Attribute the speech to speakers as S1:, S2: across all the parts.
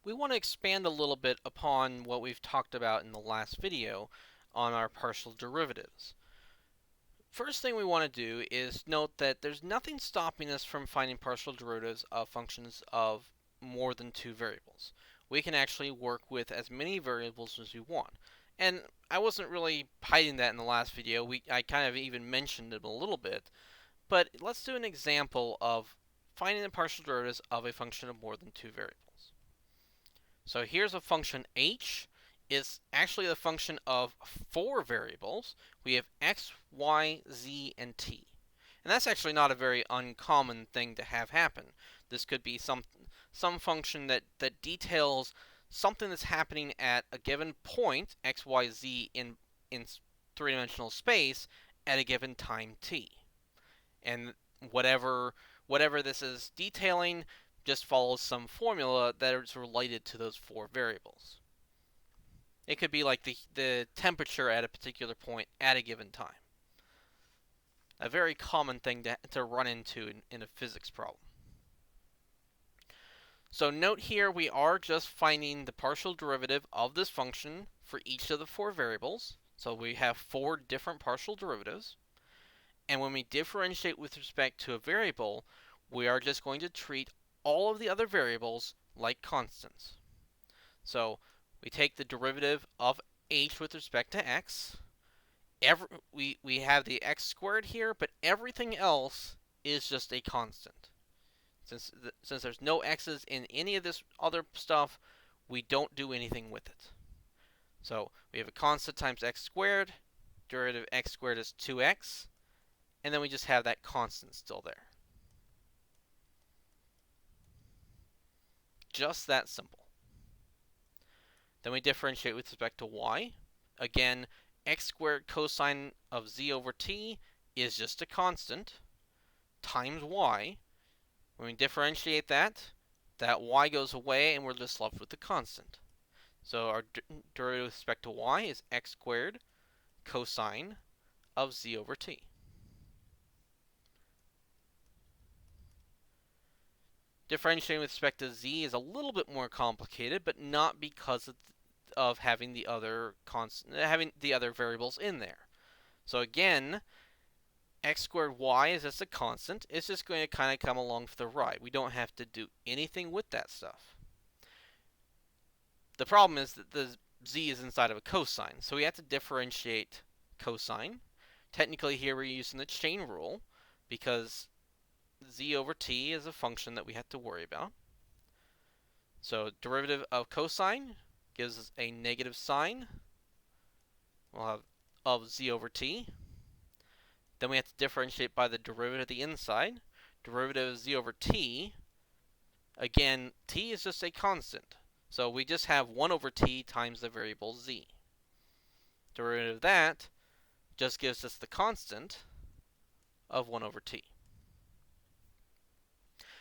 S1: we want to expand a little bit upon what we've talked about in the last video on our partial derivatives. First thing we want to do is note that there's nothing stopping us from finding partial derivatives of functions of more than two variables. We can actually work with as many variables as we want. And I wasn't really hiding that in the last video. I kind of even mentioned it a little bit. But let's do an example of finding the partial derivatives of a function of more than two variables. So here's a function h. It's actually the function of four variables. We have x, y, z, and t. And that's actually not a very uncommon thing to have happen. This could be some function that details something that's happening at a given point, x, y, z, in three-dimensional space at a given time t. And whatever this is detailing just follows some formula that is related to those four variables. It could be like the temperature at a particular point at a given time. A very common thing to run into in a physics problem. So note here we are just finding the partial derivative of this function for each of the four variables. So we have four different partial derivatives. And when we differentiate with respect to a variable, we are just going to treat all of the other variables like constants. So we take the derivative of h with respect to x. We have the x squared here, but everything else is just a constant. Since there's no x's in any of this other stuff, we don't do anything with it. So we have a constant times x squared. Derivative of x squared is 2x. And then we just have that constant still there. Just that simple. Then we differentiate with respect to y. Again, x squared cosine of z over t is just a constant times y. When we differentiate that y goes away and we're just left with the constant. So our derivative with respect to y is x squared cosine of z over t. Differentiating with respect to z is a little bit more complicated, but not because of having the other variables in there. So again, x squared y is just a constant. It's just going to kind of come along for the ride. We don't have to do anything with that stuff. The problem is that the z is inside of a cosine, so we have to differentiate cosine. Technically here we're using the chain rule because z over t is a function that we have to worry about. So derivative of cosine gives us a negative sign. We'll have of z over t. Then we have to differentiate by the derivative of the inside. Derivative of z over t. Again, t is just a constant. So we just have 1 over t times the variable z. Derivative of that just gives us the constant of 1 over t.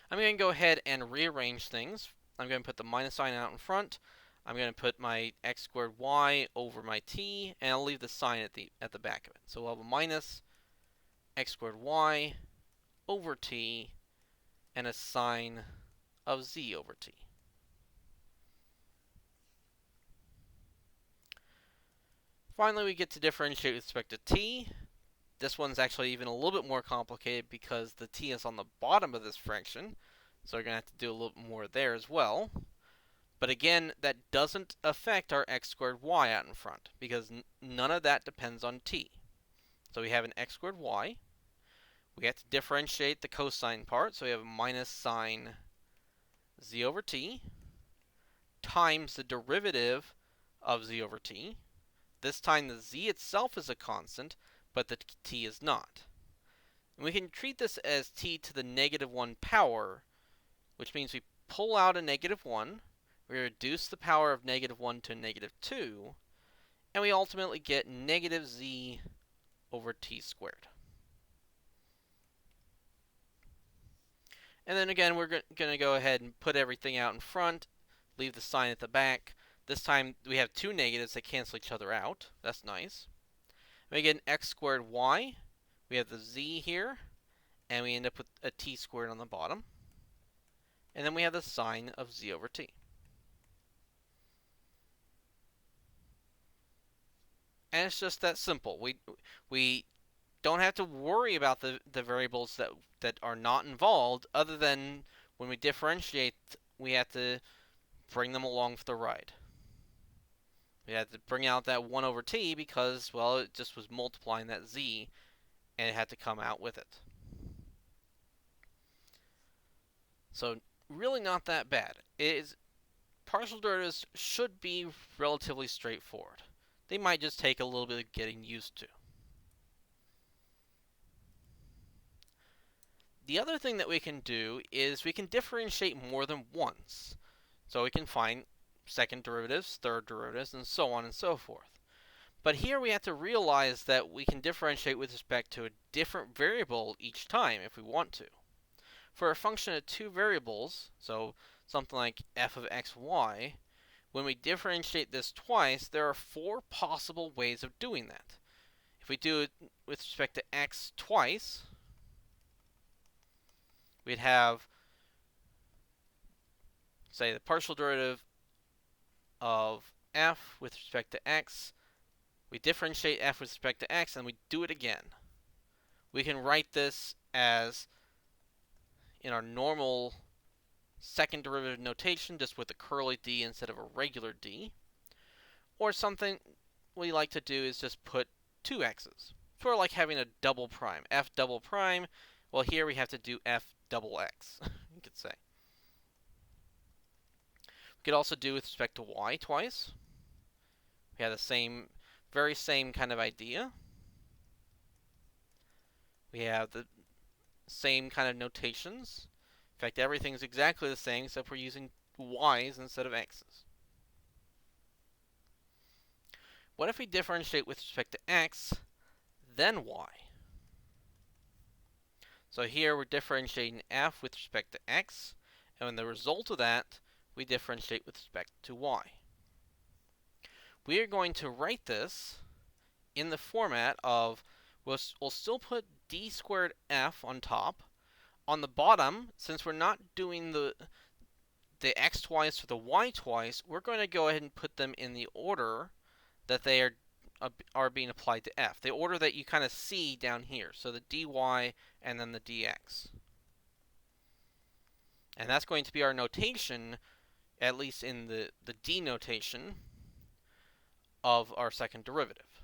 S1: I'm going to go ahead and rearrange things. I'm going to put the minus sign out in front. I'm going to put my x squared y over my t, and I'll leave the sign at the back of it. So we'll have a minus x squared y over t and a sign of z over t. Finally, we get to differentiate with respect to t. This one's actually even a little bit more complicated because the t is on the bottom of this fraction, so we're going to have to do a little bit more there as well. But again, that doesn't affect our x squared y out in front because none of that depends on t. So we have an x squared y. We have to differentiate the cosine part, so we have a minus sign z over t times the derivative of z over t. This time the z itself is a constant, but the t is not. And we can treat this as t to the negative 1 power, which means we pull out a negative 1, we reduce the power of negative 1 to negative 2, and we ultimately get negative z over t squared. And then again, we're going to go ahead and put everything out in front, leave the sign at the back. This time we have two negatives that cancel each other out. That's nice. We get an x squared y. We have the z here, and we end up with a t squared on the bottom. And then we have the sign of z over t. And it's just that simple. We don't have to worry about the variables that are not involved, other than when we differentiate, we have to bring them along for the ride. We had to bring out that 1 over t because, well, it just was multiplying that z, and it had to come out with it. So really not that bad. Partial derivatives should be relatively straightforward. They might just take a little bit of getting used to. The other thing that we can do is we can differentiate more than once. So we can find second derivatives, third derivatives, and so on and so forth. But here we have to realize that we can differentiate with respect to a different variable each time if we want to. For a function of two variables, so something like f of x, y, when we differentiate this twice, there are 4 possible ways of doing that. If we do it with respect to x twice, we'd have, say, the partial derivative of f with respect to x. We differentiate f with respect to x, and we do it again. We can write this as in our normal second derivative notation, just with a curly d instead of a regular d. Or something we like to do is just put 2 x's. Sort of like having a double prime. F double prime, well, here we have to do f double x, you could say. We could also do with respect to y twice. We have the very same kind of idea. We have the same kind of notations. In fact, everything's exactly the same, except we're using y's instead of x's. What if we differentiate with respect to x, then y? So here we're differentiating f with respect to x, and when the result of that, we differentiate with respect to y. We are going to write this in the format of, we'll still put d squared f on top. On the bottom, since we're not doing the x twice or the y twice, we're going to go ahead and put them in the order that they are being applied to f. The order that you kind of see down here. So the dy and then the dx. And that's going to be our notation, at least in the d notation of our second derivative.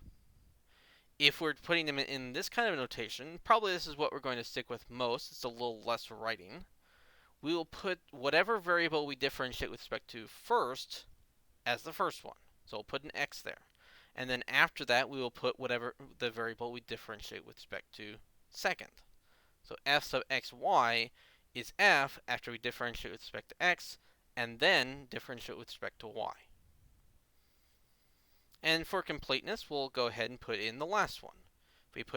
S1: If we're putting them in this kind of notation, probably this is what we're going to stick with most. It's a little less writing. We will put whatever variable we differentiate with respect to first as the first one. So we'll put an x there. And then after that, we will put whatever the variable we differentiate with respect to second. So f sub xy is f after we differentiate with respect to x, and then differentiate with respect to y. And for completeness, we'll go ahead and put in the last one. If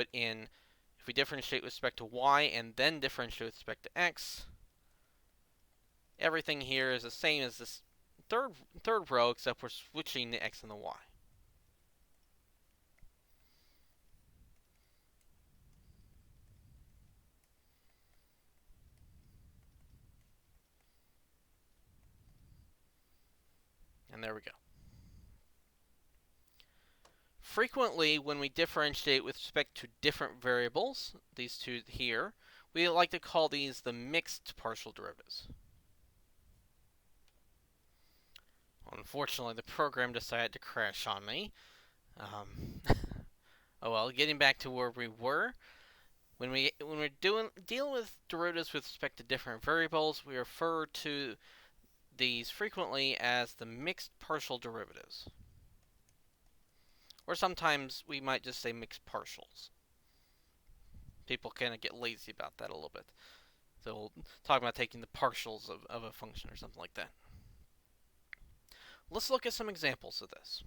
S1: we differentiate with respect to y and then differentiate with respect to x, everything here is the same as this third row, except we're switching the x and the y. And there we go. Frequently, when we differentiate with respect to different variables, these two here, we like to call these the mixed partial derivatives. Unfortunately, the program decided to crash on me. Oh well, getting back to where we were. When we're dealing with derivatives with respect to different variables, we refer to these frequently as the mixed partial derivatives. Or sometimes we might just say mixed partials. People kind of get lazy about that a little bit. So we'll talk about taking the partials of a function or something like that. Let's look at some examples of this.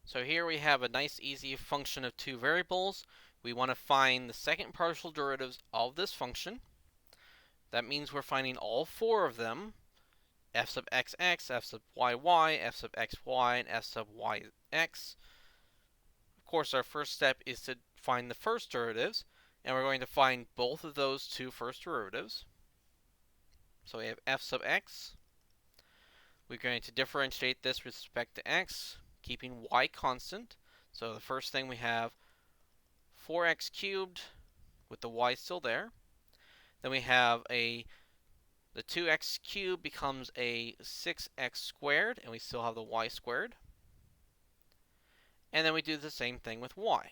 S1: So here we have a nice easy function of two variables. We want to find the second partial derivatives of this function. That means we're finding all 4 of them. F sub xx, f sub yy, f sub xy, and f sub yx. Of course, our first step is to find the first derivatives, and we're going to find both of those 2 first derivatives. So we have f sub x. We're going to differentiate this with respect to x. keeping y constant. So the first thing we have 4x cubed with the y still there. Then we have the 2x cubed becomes a 6x squared, and we still have the y squared. And then we do the same thing with y.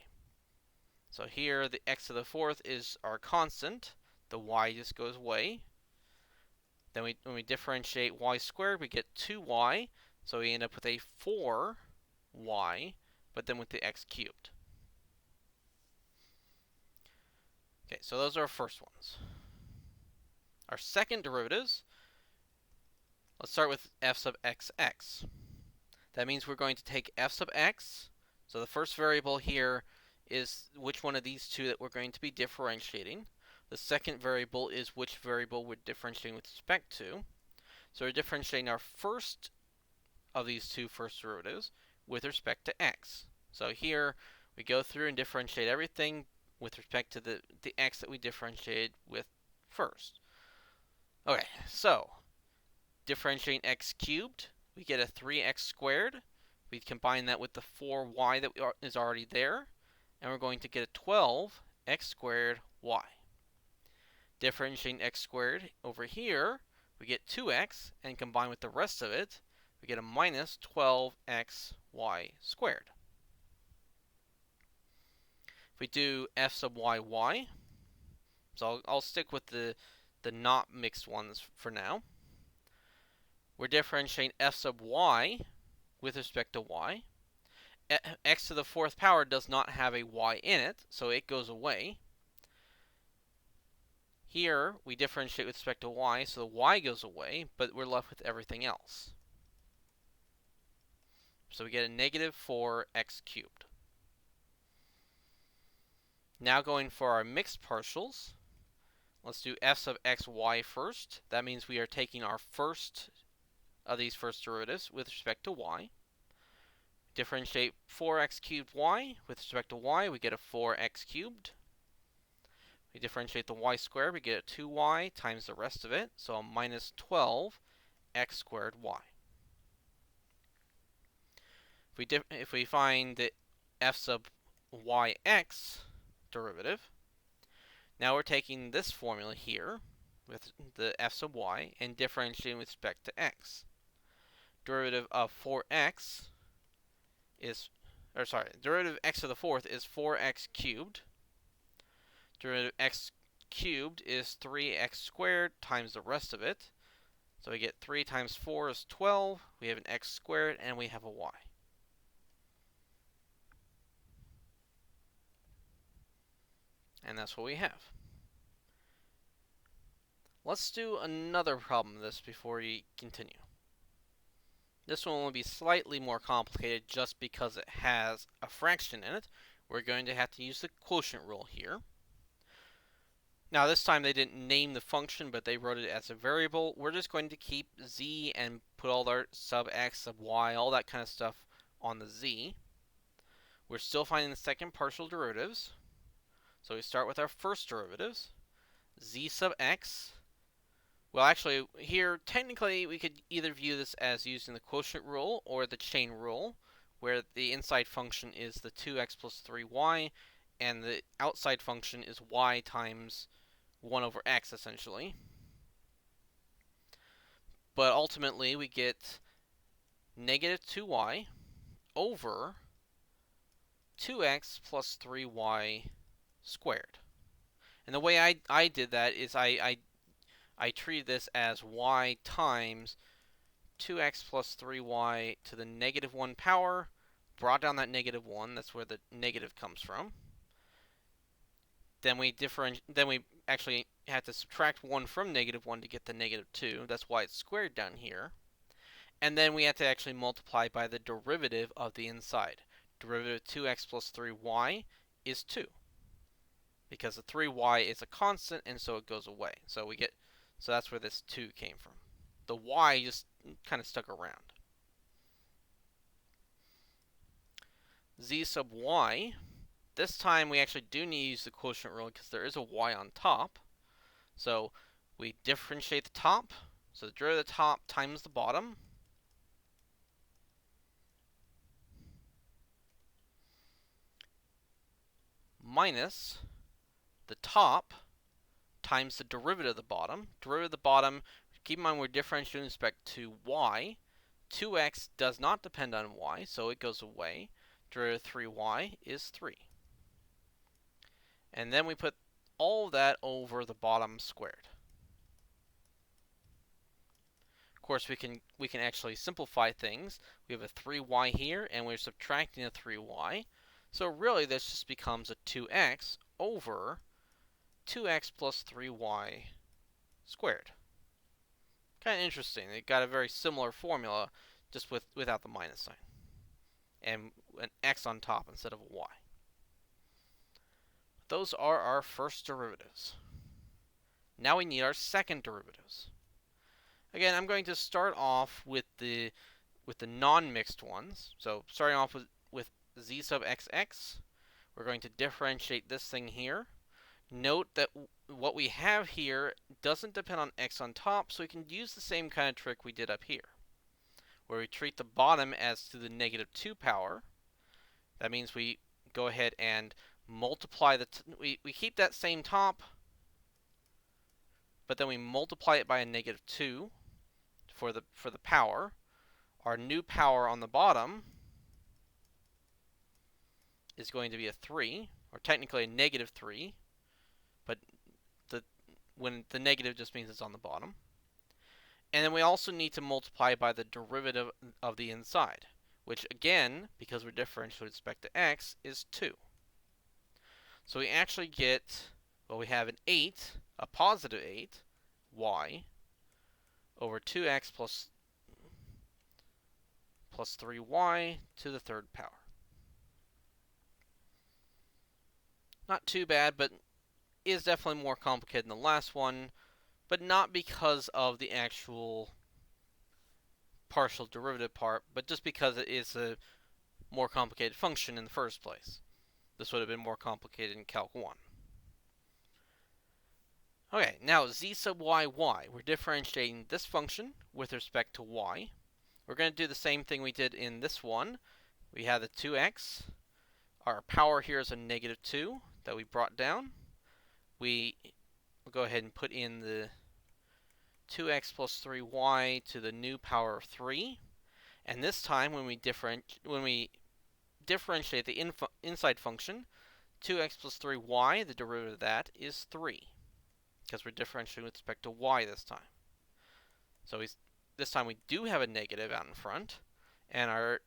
S1: So here the x to the fourth is our constant. The y just goes away. Then when we differentiate y squared, we get 2y. So we end up with a 4y, but then with the x cubed. Okay, so those are our first ones. Our second derivatives, let's start with f sub xx. That means we're going to take f sub x. So the first variable here is which one of these two that we're going to be differentiating. The second variable is which variable we're differentiating with respect to. So we're differentiating our first of these two first derivatives with respect to x. So here we go through and differentiate everything with respect to the x that we differentiated with first. Okay, so differentiating x cubed, we get a 3x squared. We combine that with the 4y that is already there, and we're going to get a 12x squared y. Differentiating x squared over here, we get 2x, and combined with the rest of it, we get a minus 12xy squared. If we do f sub y, so I'll stick with the not mixed ones for now. We're differentiating f sub y with respect to y. X to the fourth power does not have a y in it, so it goes away. Here, we differentiate with respect to y, so the y goes away, but we're left with everything else. So we get a negative 4x cubed. Now going for our mixed partials, let's do f sub xy first. That means we are taking our first of these first derivatives with respect to y. Differentiate 4x cubed y with respect to y, we get a 4x cubed. We differentiate the y squared, we get a 2y times the rest of it, so a minus 12x squared y. If we find the f sub yx derivative, now we're taking this formula here with the f sub y and differentiating with respect to x. Derivative of 4x is, derivative of x to the fourth is 4x cubed. Derivative of x cubed is 3x squared times the rest of it. So we get 3 times 4 is 12. We have an x squared, and we have a y. And that's what we have. Let's do another problem of this before we continue. This one will be slightly more complicated just because it has a fraction in it. We're going to have to use the quotient rule here. Now this time they didn't name the function, but they wrote it as a variable. We're just going to keep z and put all our sub x, sub y, all that kind of stuff on the z. We're still finding the second partial derivatives. So we start with our first derivatives, z sub x. Well, actually, here, technically, we could either view this as using the quotient rule or the chain rule, where the inside function is the 2x plus 3y, and the outside function is y times 1 over x, essentially. But ultimately, we get negative 2y over 2x plus 3y squared. And the way I did that is I treated this as y times 2x plus 3y to the negative 1 power, brought down that negative 1, that's where the negative comes from. Then we actually had to subtract 1 from negative 1 to get the negative 2, that's why it's squared down here. And then we had to actually multiply by the derivative of the inside. Derivative of 2x plus 3y is 2. Because the 3y is a constant, and so it goes away. So that's where this 2 came from. The y just kind of stuck around. Z sub y, this time we actually do need to use the quotient rule because there is a y on top. So we differentiate the top. So the derivative of the top times the bottom. minus the top times the derivative of the bottom. Derivative of the bottom, keep in mind we're differentiating with respect to y. 2x does not depend on y, so it goes away. Derivative of 3y is 3. And then we put all of that over the bottom squared. Of course, we can actually simplify things. We have a 3y here, and we're subtracting a 3y. So really, this just becomes a 2x over 2x plus 3y squared. Kind of interesting. It got a very similar formula, just without the minus sign. And an x on top instead of a y. Those are our first derivatives. Now we need our second derivatives. Again, I'm going to start off with the non-mixed ones. So starting off with z sub xx, we're going to differentiate this thing here. Note that what we have here doesn't depend on x on top, so we can use the same kind of trick we did up here, where we treat the bottom as to the negative 2 power. That means we go ahead and multiply we keep that same top, but then we multiply it by a negative 2 for the power. Our new power on the bottom is going to be a 3, or technically a negative 3, but when the negative just means it's on the bottom. And then we also need to multiply by the derivative of the inside, which again, because we're differentiating with respect to x, is 2. So we actually get, well, we have an 8, a positive 8, y, over 2x plus 3y to the third power. Not too bad, but is definitely more complicated than the last one, but not because of the actual partial derivative part, but just because it is a more complicated function in the first place. This would have been more complicated in Calc 1. Okay, now z sub y. We're differentiating this function with respect to y. We're going to do the same thing we did in this one. We have the 2x. Our power here is a negative 2 that we brought down. We will go ahead and put in the 2x plus 3y to the new power of 3. And this time, when we differentiate the inside function, 2x plus 3y, the derivative of that is 3, because we're differentiating with respect to y this time. So this time we do have a negative out in front, and our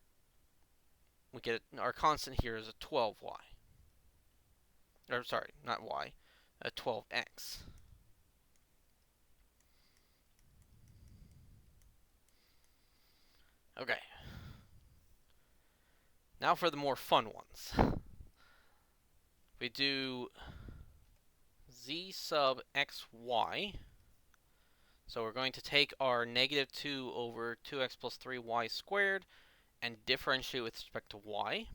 S1: constant here is a 12y. Or sorry, not y, a 12x. Okay. Now for the more fun ones. We do z sub xy. So we're going to take our negative 2 over 2x plus 3y squared and differentiate with respect to y.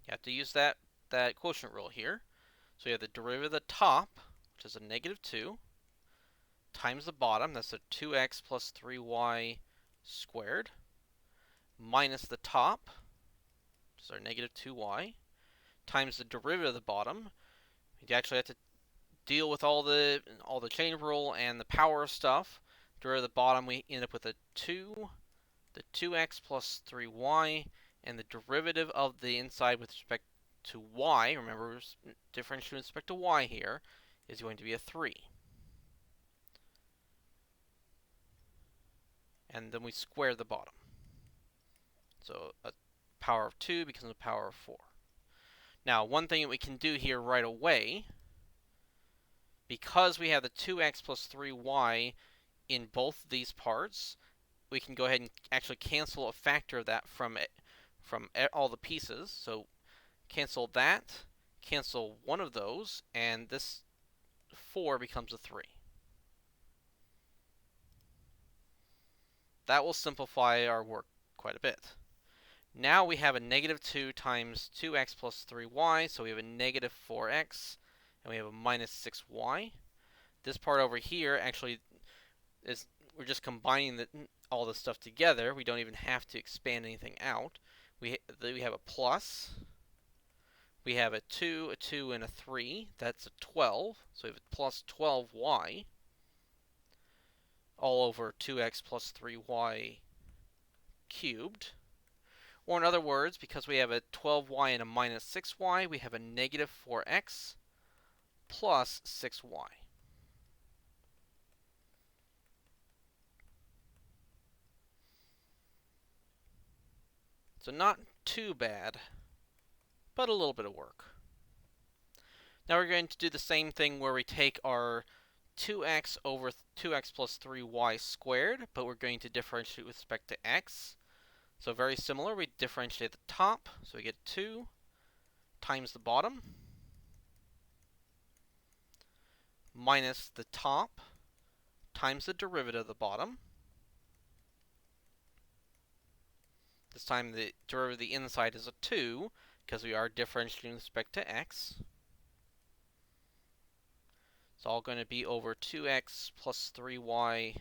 S1: You have to use that quotient rule here. So you have the derivative of the top, which is a negative 2, times the bottom, that's a 2x plus 3y squared, minus the top, which is our negative 2y, times the derivative of the bottom. You actually have to deal with all the chain rule and the power stuff. Derivative of the bottom, we end up with a 2, the 2x plus 3y, and the derivative of the inside with respect to y, remember we're differentiating with respect to y here, is going to be a 3. And then we square the bottom. So a power of 2 becomes a power of 4. Now, one thing that we can do here right away, because we have the 2x plus 3y in both these parts, we can go ahead and actually cancel a factor of that from all the pieces. So cancel that, cancel one of those, and this 4 becomes a 3. That will simplify our work quite a bit. Now we have a negative 2 times 2x plus 3y, so we have a negative 4x, and we have a minus 6y. This part over here actually is, we're just combining all this stuff together. We don't even have to expand anything out. We have a plus. We have a 2, and a 3. That's a 12. So we have a plus 12y all over 2x plus 3y cubed. Or in other words, because we have a 12y and a minus 6y, we have a negative 4x plus 6y. So not too bad, but a little bit of work. Now we're going to do the same thing where we take our 2x over 2x plus 3y squared, but we're going to differentiate with respect to x. So very similar, we differentiate the top, so we get 2 times the bottom minus the top times the derivative of the bottom. This time the derivative of the inside is a 2, because we are differentiating with respect to x. It's all going to be over 2x plus 3y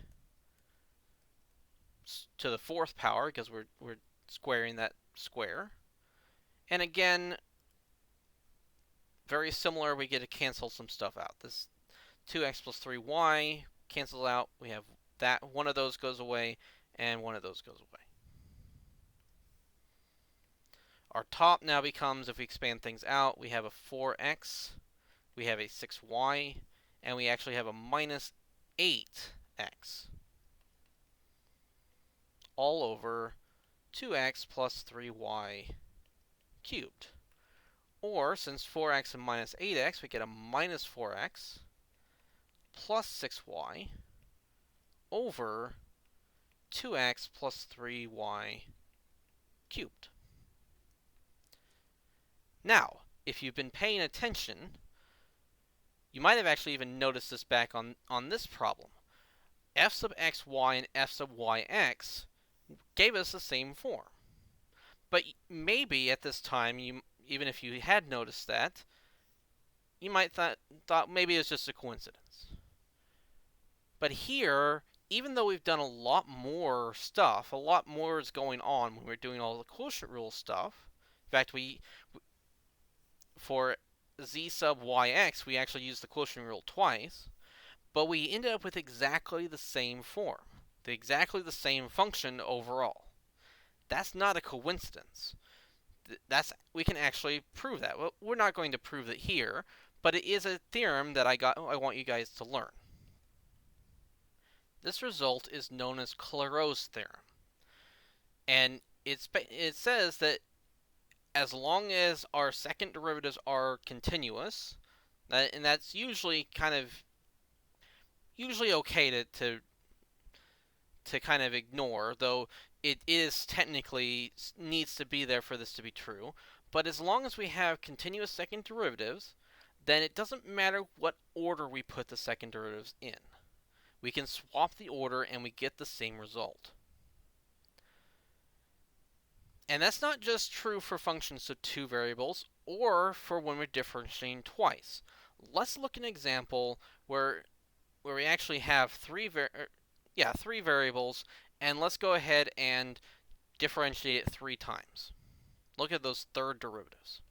S1: to the 4th power, because we're squaring that square. And again, very similar, we get to cancel some stuff out. This 2x plus 3y cancels out. We have that one of those goes away, and one of those goes away. Our top now becomes, if we expand things out, we have a 4x, we have a 6y, and we actually have a minus 8x all over 2x plus 3y cubed. Or, since 4x and minus 8x, we get a minus 4x plus 6y over 2x plus 3y cubed. Now, if you've been paying attention, you might have actually even noticed this back on this problem. F sub xy and f sub yx gave us the same form. But maybe at this time, even if you had noticed that, you might thought maybe it's just a coincidence. But here, even though we've done a lot more stuff, a lot more is going on when we're doing all the quotient rule stuff. In fact, for z sub yx, we actually used the quotient rule twice, but we ended up with exactly the same form, exactly the same function overall. That's not a coincidence. We can actually prove that. Well, we're not going to prove it here, but it is a theorem that I want you guys to learn. This result is known as Clerose Theorem, and it says that as long as our second derivatives are continuous, and that's usually okay to kind of ignore, though it is technically needs to be there for this to be true. But as long as we have continuous second derivatives, then it doesn't matter what order we put the second derivatives in. We can swap the order and we get the same result. And that's not just true for functions of two variables or for when we're differentiating twice. Let's look at an example where we actually have three variables, and let's go ahead and differentiate it 3 times. Look at those third derivatives.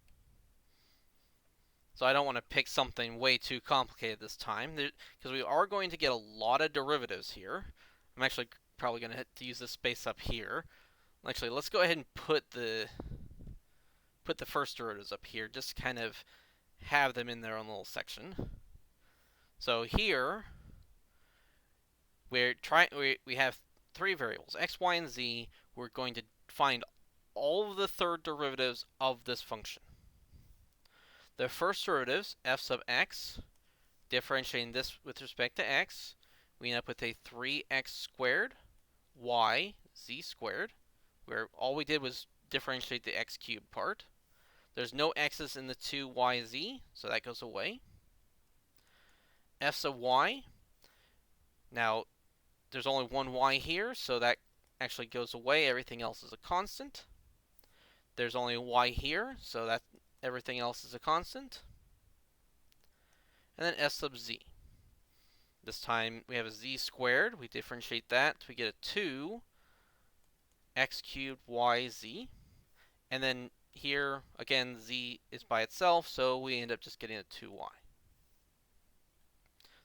S1: So I don't want to pick something way too complicated this time, because we are going to get a lot of derivatives here. I'm actually probably going to have to use this space up here. Actually, let's go ahead and put the first derivatives up here, just kind of have them in their own little section. So here we have 3 variables, x, y, and z. We're going to find all of the third derivatives of this function. The first derivatives, f sub x, differentiating this with respect to x, we end up with a 3x squared y z squared, where all we did was differentiate the x cubed part. There's no x's in the 2yz, so that goes away. F sub y, now there's only one y here, so that actually goes away. Everything else is a constant. There's only a y here, so that everything else is a constant. And then s sub z. This time we have a z squared. We differentiate that. We get a 2 x cubed yz. And then here, again, z is by itself, so we end up just getting a 2y.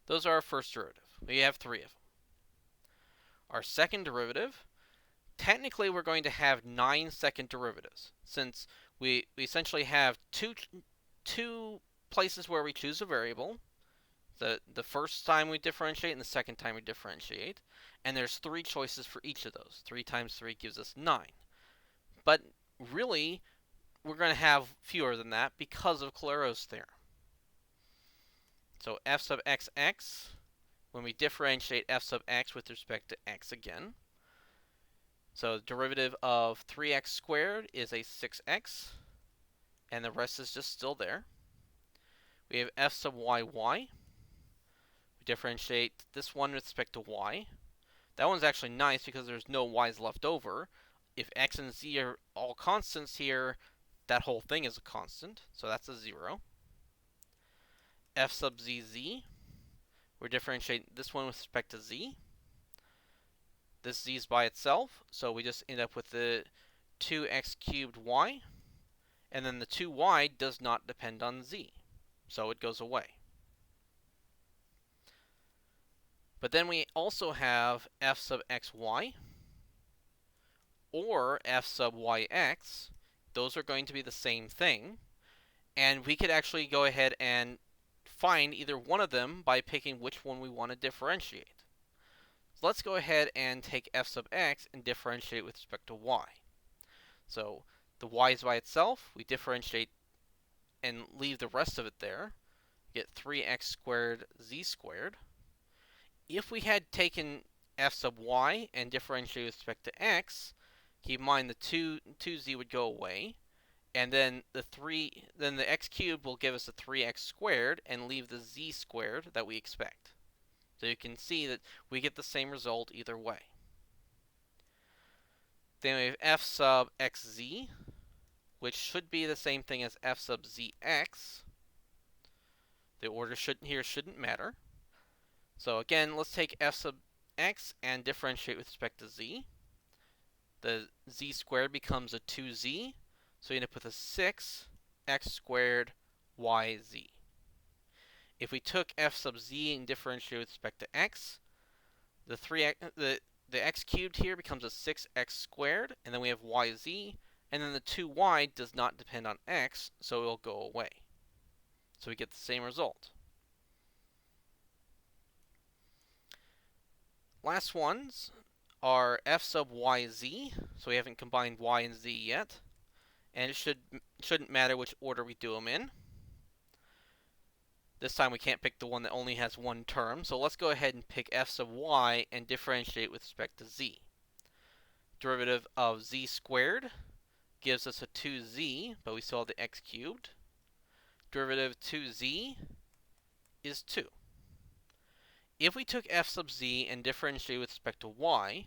S1: Those are our first derivative. We have 3 of them. Our second derivative, technically we're going to have 9 second derivatives, since we essentially have two places where we choose a variable. The first time we differentiate and the second time we differentiate. And there's 3 choices for each of those. 3 times 3 gives us 9. But really, we're going to have fewer than that because of Clairaut's theorem. So f sub xx, when we differentiate f sub x with respect to x again. So the derivative of 3x squared is a 6x, and the rest is just still there. We have f sub yy. We differentiate this one with respect to y. That one's actually nice because there's no y's left over. If x and z are all constants here, that whole thing is a constant, so that's a 0. F sub zz, we're differentiating this one with respect to z. This z is by itself, so we just end up with the 2x cubed y, and then the 2y does not depend on z, so it goes away. But then we also have f sub xy, or f sub yx. Those are going to be the same thing, and we could actually go ahead and find either one of them by picking which one we want to differentiate. So let's go ahead and take f sub x and differentiate with respect to y. So the y is by itself. We differentiate and leave the rest of it there. Get 3x squared z squared. If we had taken f sub y and differentiated with respect to x, keep in mind the 2z would go away. And then the x cubed will give us a 3x squared and leave the z squared that we expect. So you can see that we get the same result either way. Then we have f sub xz, which should be the same thing as f sub zx. The order shouldn't matter. So again, let's take f sub x and differentiate with respect to z. The z squared becomes a 2z. So you end up with a 6x squared yz. If we took f sub z and differentiated with respect to x, the x cubed here becomes a 6x squared, and then we have yz, and then the 2y does not depend on x, so it will go away. So we get the same result. Last ones are f sub yz, so we haven't combined y and z yet. And it shouldn't matter which order we do them in. This time we can't pick the one that only has one term, so let's go ahead and pick f sub y and differentiate with respect to z. Derivative of z squared gives us a 2z, but we still have the x cubed. Derivative of 2z is 2. If we took f sub z and differentiate with respect to y,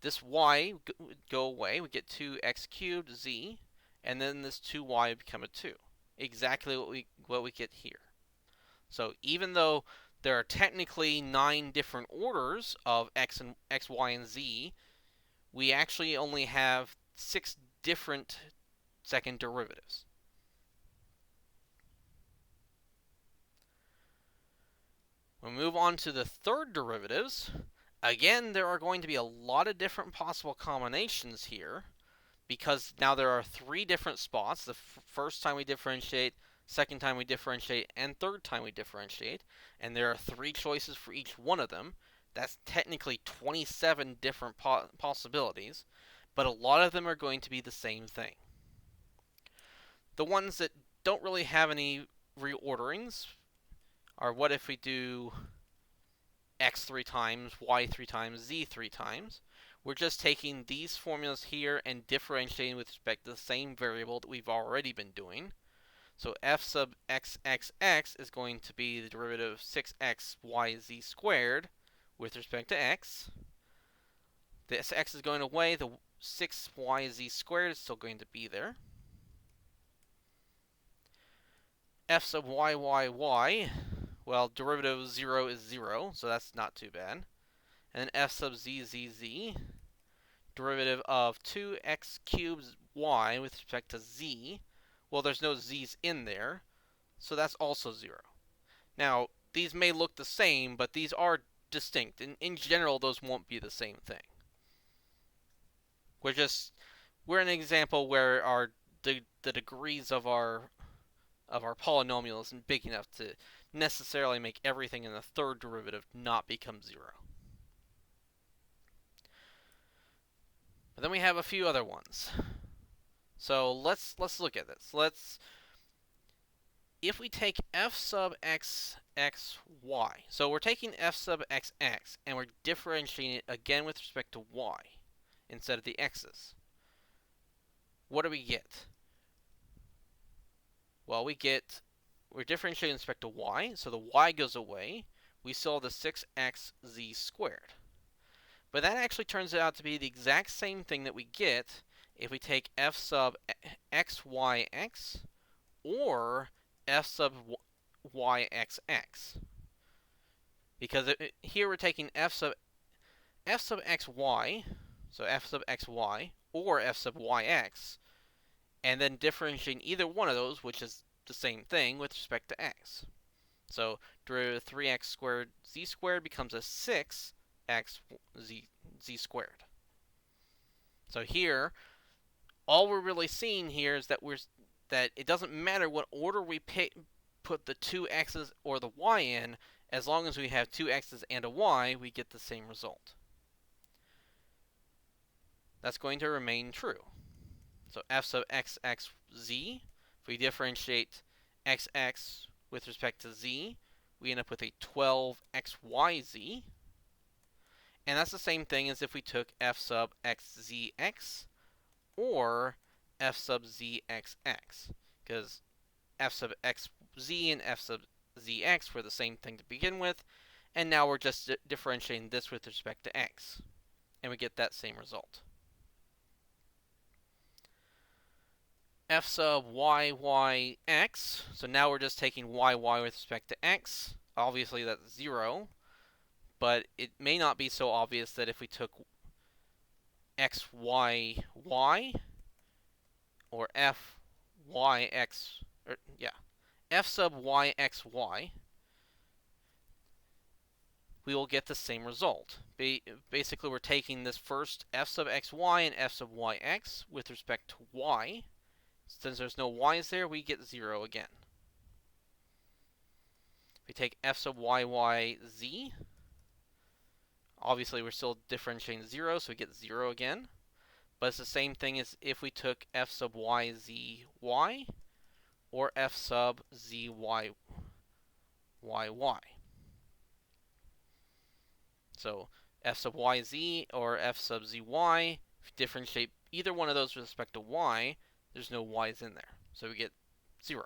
S1: this y would go away. We get 2x cubed z, and then this 2y would become a 2. Exactly what we get here. So even though there are technically 9 different orders of x, y, and z, we actually only have 6 different second derivatives. When we move on to the third derivatives, again, there are going to be a lot of different possible combinations here, because now there are 3 different spots. The first time we differentiate, second time we differentiate, and third time we differentiate. And there are 3 choices for each one of them. That's technically 27 different possibilities, but a lot of them are going to be the same thing. The ones that don't really have any reorderings are what if we do x 3 times, y 3 times, z 3 times. We're just taking these formulas here and differentiating with respect to the same variable that we've already been doing. So f sub xxx is going to be the derivative of 6xyz squared with respect to x. This x is going away. The 6yz squared is still going to be there. F sub yyyy, well, derivative of 0 is 0, so that's not too bad. And then f sub zzz, derivative of 2x cubed y with respect to z, well, there's no z's in there, so that's also 0. Now, these may look the same, but these are distinct. In general, those won't be the same thing. We're an example where the degrees of our polynomial isn't big enough to necessarily make everything in the third derivative not become 0. But then we have a few other ones. So let's look at this. If we take f sub x x y, so we're taking f sub x x and we're differentiating it again with respect to y instead of the x's. What do we get? Well, we're differentiating with respect to y, so the y goes away. We still have the 6xz squared. But that actually turns out to be the exact same thing that we get if we take f sub xyx or f sub yxx. Because here we're taking f sub xy, so f sub xy, or f sub yx, and then differentiating either one of those, which is the same thing, with respect to x. So derivative of 3x squared z squared becomes a 6x z squared. So here, all we're really seeing here is that it doesn't matter what order we put the two x's or the y in, as long as we have two x's and a y, we get the same result. That's going to remain true. So f sub xx z, if we differentiate xx with respect to z, we end up with a 12xyz. And that's the same thing as if we took f sub xzx or f sub zxx, because f sub xz and f sub zx were the same thing to begin with, and now we're just differentiating this with respect to x, and we get that same result. F sub yx, so now we're just taking yy with respect to x. Obviously that's 0, but it may not be so obvious that if we took xyy or f sub yxy, we will get the same result. Basically, we're taking this first f sub xy and f sub yx with respect to y. Since there's no y's there, we get 0 again. If we take f sub yyz, obviously we're still differentiating 0, so we get 0 again. But it's the same thing as if we took f sub yzy or f sub zyy. So f sub yz or f sub zy, if you differentiate either one of those with respect to y, there's no y's in there. So we get 0.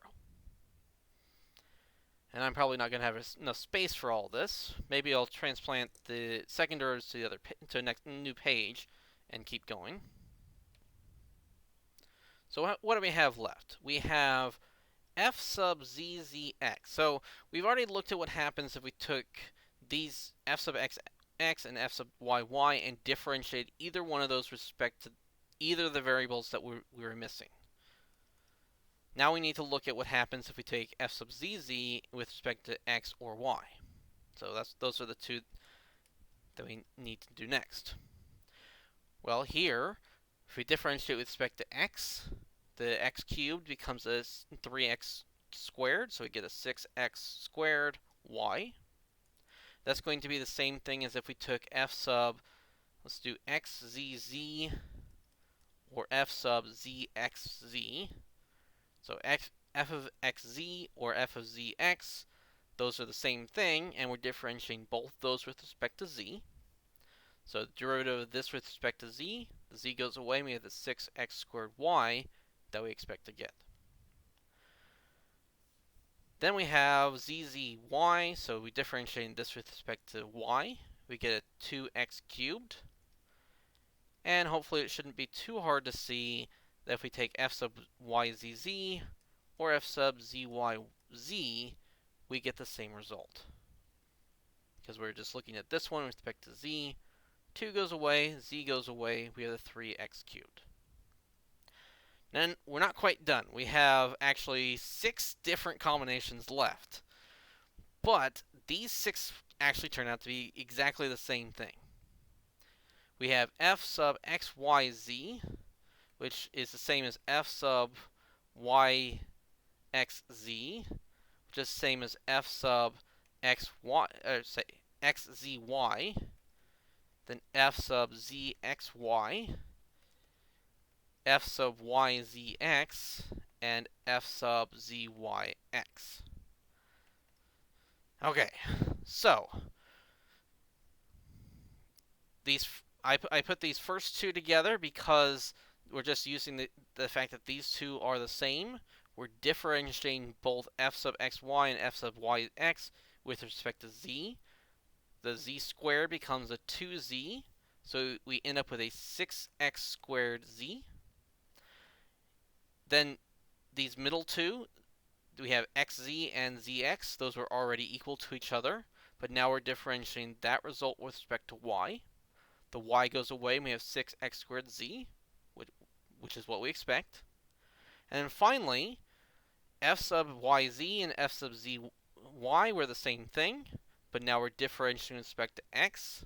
S1: And I'm probably not going to have enough space for all this. Maybe I'll transplant the second derivatives to a new page and keep going. So what do we have left? We have f sub zzx. So we've already looked at what happens if we took these f sub x and f sub y and differentiate either one of those with respect to either of the variables that we were missing. Now we need to look at what happens if we take f sub zz with respect to x or y. So those are the two that we need to do next. Well, here, if we differentiate with respect to x, the x cubed becomes a 3x squared, so we get a 6x squared y. That's going to be the same thing as if we took f sub, let's do xzz or f sub zxz. So f of xz or f of zx, those are the same thing, and we're differentiating both those with respect to z. So the derivative of this with respect to z, the z goes away, and we have the 6x squared y that we expect to get. Then we have zzy, so we differentiate this with respect to y. We get a 2x cubed. And hopefully it shouldn't be too hard to see that if we take f sub yzz or f sub zyz, we get the same result. Because we're just looking at this one with respect to z, 2 goes away, z goes away, we have the 3x cubed. Then we're not quite done. We have actually 6 different combinations left. But these 6 actually turn out to be exactly the same thing. We have f sub xyz, which is the same as f sub yxz, which is the same as f sub xzy, then f sub zxy, f sub yzx, and f sub zyx. Okay, so I put these first two together because we're just using the fact that these two are the same. We're differentiating both f sub xy and f sub yx with respect to z. The z squared becomes a 2z, so we end up with a 6x squared z. Then these middle two, we have xz and zx. Those were already equal to each other, but now we're differentiating that result with respect to y. The y goes away, and we have 6x squared z, which is what we expect. And then finally, f sub yz and f sub zy were the same thing, but now we're differentiating with respect to x.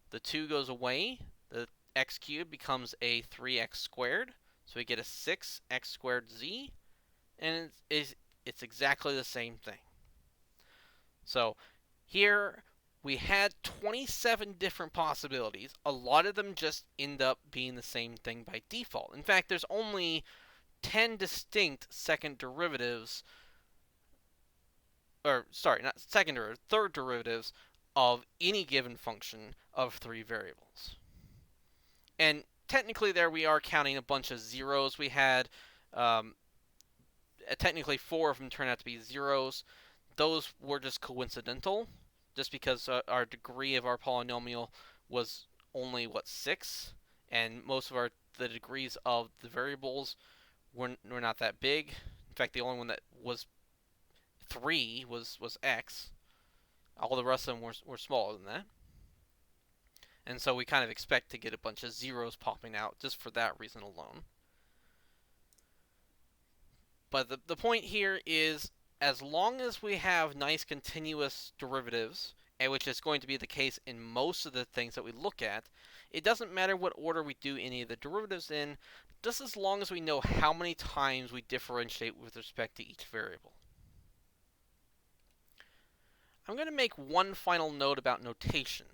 S1: The 2 goes away, the x cubed becomes a 3x squared, so we get a 6x squared z, and it's exactly the same thing. So here we had 27 different possibilities. A lot of them just end up being the same thing by default. In fact, there's only 10 distinct second derivatives, or sorry, not second derivatives, third derivatives of any given function of 3 variables. And technically there we are counting a bunch of zeros. We had technically 4 of them turned out to be zeros. Those were just coincidental, just because our degree of our polynomial was only, 6? And most of the degrees of the variables were not that big. In fact, the only one that was 3 was x. All the rest of them were smaller than that. And so we kind of expect to get a bunch of zeros popping out just for that reason alone. But the point here is, as long as we have nice continuous derivatives, which is going to be the case in most of the things that we look at, it doesn't matter what order we do any of the derivatives in, just as long as we know how many times we differentiate with respect to each variable. I'm going to make one final note about notation.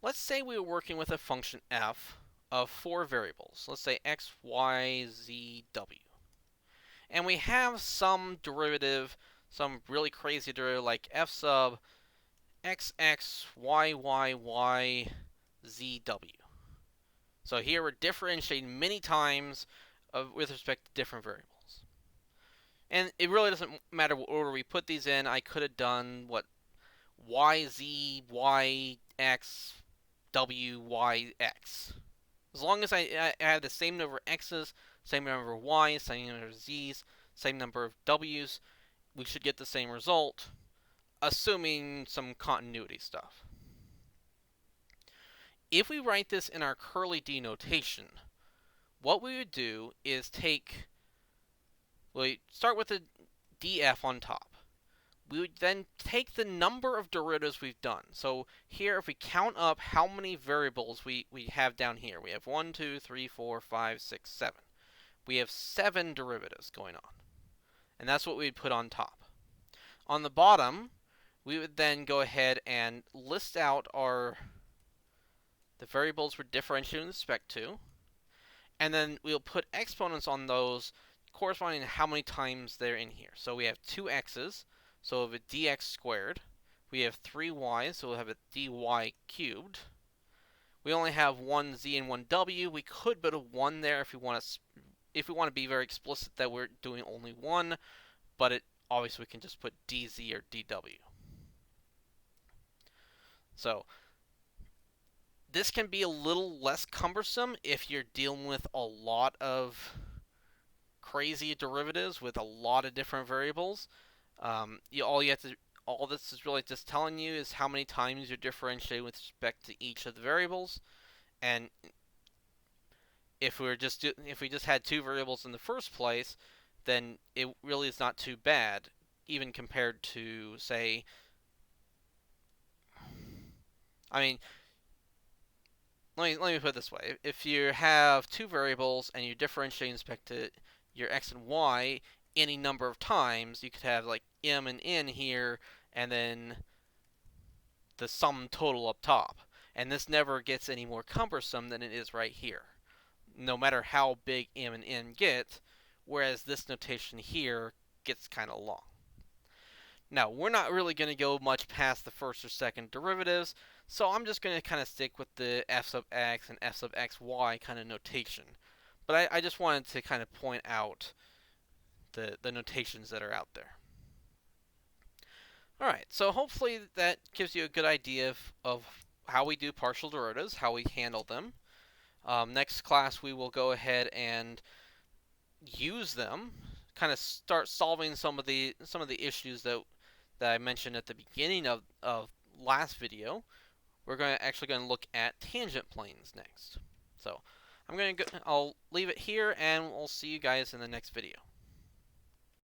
S1: Let's say we were working with a function f of 4 variables. Let's say x, y, z, w. And we have some derivative, some really crazy derivative like f sub xx, y, z, w. So here we're differentiating many times with respect to different variables. And it really doesn't matter what order we put these in. I could have done yz, yx, wyx. As long as I have the same number of x's, same number of y's, same number of z's, same number of w's, we should get the same result, assuming some continuity stuff. If we write this in our curly D notation, what we would do is we start with the df on top. We would then take the number of derivatives we've done. So here, if we count up how many variables we have down here, we have 1, 2, 3, 4, 5, 6, 7. We have 7 derivatives going on. And that's what we'd put on top. On the bottom, we would then go ahead and list out the variables we're differentiating with respect to. And then we'll put exponents on those corresponding to how many times they're in here. So we have 2 x's. So we'll have a dx squared. We have 3 y's, so we'll have a dy cubed. We only have 1 z and 1 w. We could put a 1 there if we want to be very explicit that we're doing only 1, but obviously we can just put dz or dw. So this can be a little less cumbersome if you're dealing with a lot of crazy derivatives with a lot of different variables. All you have to all this is really just telling you is how many times you're differentiating with respect to each of the variables. And if we just had two variables in the first place, then it really is not too bad, even compared to, say, I mean, let me put it this way: if you have two variables and you're differentiating with respect to your x and y any number of times, you could have like m and n here, and then the sum total up top. And this never gets any more cumbersome than it is right here, no matter how big m and n get, whereas this notation here gets kind of long. Now, we're not really going to go much past the first or second derivatives, so I'm just going to kind of stick with the f sub x and f sub xy kind of notation. But I just wanted to kind of point out the notations that are out there. Alright, so hopefully that gives you a good idea of how we do partial derivatives, how we handle them. Next class we will go ahead and use them, kind of start solving some of the issues that I mentioned at the beginning of last video. We're actually going to look at tangent planes next. So I'll leave it here, and we'll see you guys in the next video.